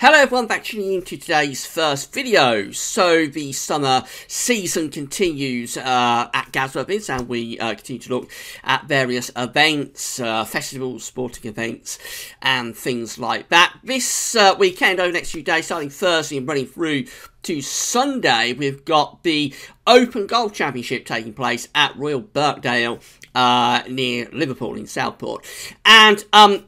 Hello everyone, back tuning into today's first video. So the summer season continues at Gazza Biz, and we continue to look at various events, festivals, sporting events and things like that. This weekend, over the next few days, starting Thursday and running through to Sunday, we've got the Open Golf Championship taking place at Royal Birkdale near Liverpool in Southport. And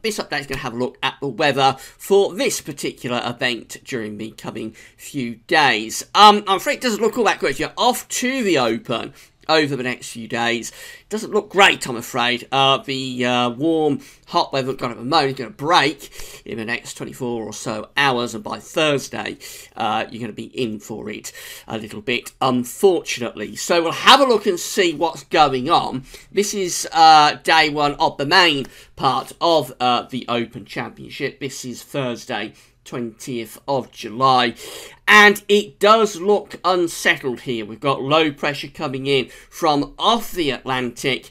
this update is going to have a look at the weather for this particular event during the coming few days. I'm afraid it doesn't look all that great. You're off to the Open over the next few days. Doesn't look great, I'm afraid. The warm, hot weather we've got at the moment is going to break in the next 24 or so hours, and by Thursday, you're going to be in for it a little bit, unfortunately. So we'll have a look and see what's going on. This is day one of the main part of the Open Championship. This is Thursday, 20th of July, and it does look unsettled here. We've got low pressure coming in from off the Atlantic.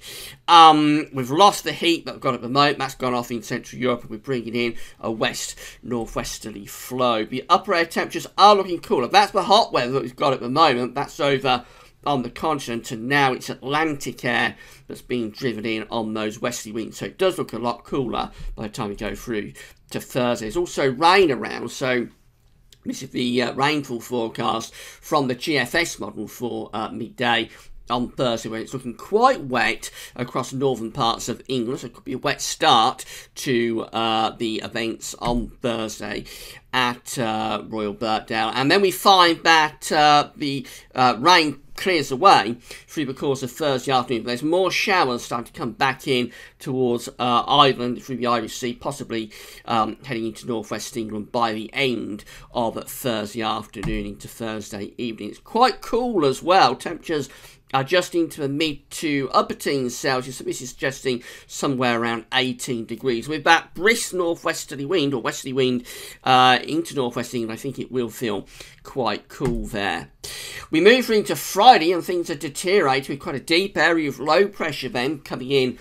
We've lost the heat that we've got at the moment. That's gone off in Central Europe, and we're bringing in a west-northwesterly flow. The upper air temperatures are looking cooler. That's the hot weather that we've got at the moment. That's over on the continent, and now it's Atlantic air that's being driven in on those westerly winds, so it does look a lot cooler by the time we go through to Thursday. There's also rain around, so this is the rainfall forecast from the GFS model for midday on Thursday, where it's looking quite wet across northern parts of England. So it could be a wet start to the events on Thursday at Royal Birkdale. And then we find that the rain clears away through the course of Thursday afternoon. There's more showers starting to come back in towards Ireland through the Irish Sea, possibly heading into northwest England by the end of Thursday afternoon into Thursday evening. It's quite cool as well. Temperatures adjusting to the mid to upper teens Celsius, so this is suggesting somewhere around 18 degrees. With that brisk northwesterly wind, or westerly wind, into northwest England, I think it will feel quite cool there. We move into Friday, and things are deteriorating with quite a deep area of low pressure then coming in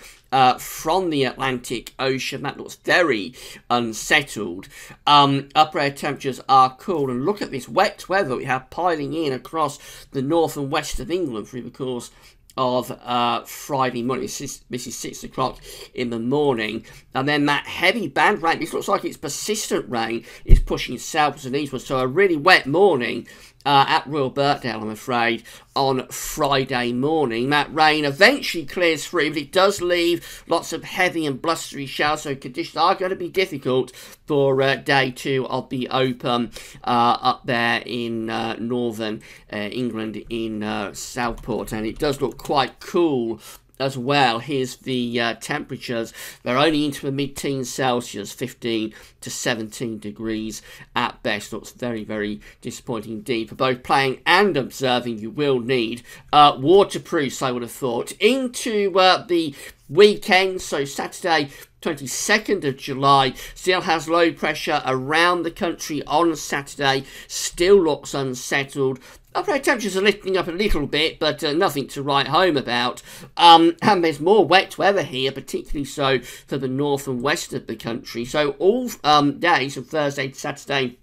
from the Atlantic Ocean. That looks very unsettled. Upper air temperatures are cool, and look at this wet weather we have piling in across the north and west of England through the course of Friday morning. This is 6 o'clock in the morning, and then that heavy band rain, this looks like it's persistent rain, is pushing southwards and eastwards, so a really wet morning at Royal Birkdale, I'm afraid, on Friday morning. That rain eventually clears through, but it does leave lots of heavy and blustery showers, so conditions are going to be difficult for day two of the Open up there in northern England in Southport, and it does look quite cool as well. Here's the temperatures. They're only into the mid-teens Celsius, 15 to 17 degrees at best. Looks very, very disappointing indeed. For both playing and observing, you will need waterproofs, I would have thought. Into the weekend, so Saturday 22nd of July, still has low pressure around the country on Saturday, still looks unsettled. Upper air temperatures are lifting up a little bit, but nothing to write home about. And there's more wet weather here, particularly so for the north and west of the country. So all days from Thursday to Saturday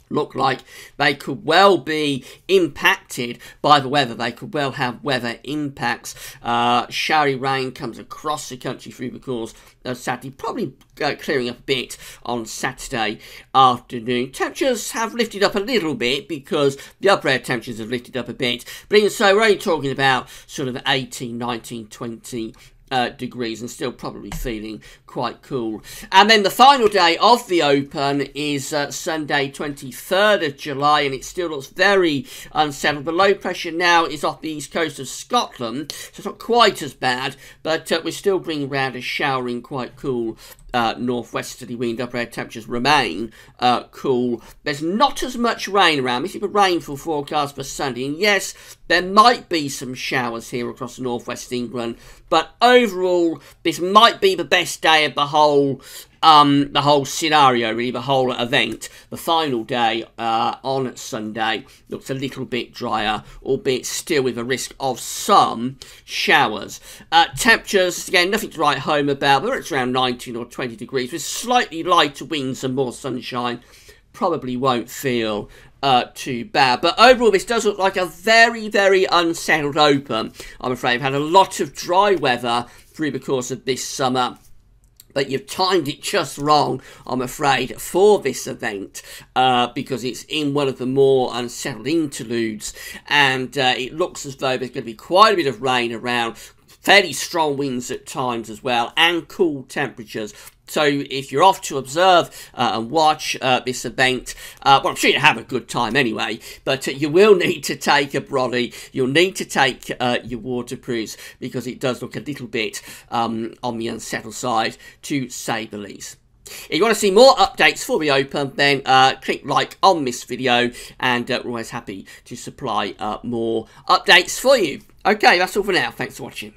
look like they could well be impacted by the weather. They could well have weather impacts. Showery rain comes across the country through the course of Saturday, probably clearing up a bit on Saturday afternoon. Temperatures have lifted up a little bit because the upper air temperatures have lifted up a bit, but even so, we're only talking about sort of 18, 19, 20 degrees, and still probably feeling quite cool. And then the final day of the Open is Sunday 23rd of July, and it still looks very unsettled. The low pressure now is off the east coast of Scotland, so it's not quite as bad, but we're still bringing around a showering, quite cool northwesterly wind. Upper air temperatures remain cool. There's not as much rain around. This is a rainfall forecast for Sunday, and yes, there might be some showers here across northwest England, but overall, this might be the best day of the whole scenario, really, the whole event. The final day on Sunday looks a little bit drier, albeit still with a risk of some showers. Temperatures, again, nothing to write home about, but it's around 19 or 20 degrees with slightly lighter winds and more sunshine. probably won't feel too bad. But overall, this does look like a very, very unsettled Open. I'm afraid we've had a lot of dry weather through the course of this summer. But you've timed it just wrong, I'm afraid, for this event, because it's in one of the more unsettled interludes, and it looks as though there's going to be quite a bit of rain around, fairly strong winds at times as well, and cool temperatures. So if you're off to observe and watch this event, well, I'm sure you have a good time anyway, but you will need to take a brolly, you'll need to take your waterproofs, because it does look a little bit on the unsettled side, to say the least. If you want to see more updates for the Open, then click like on this video, and we're always happy to supply more updates for you. Okay, that's all for now. Thanks for watching.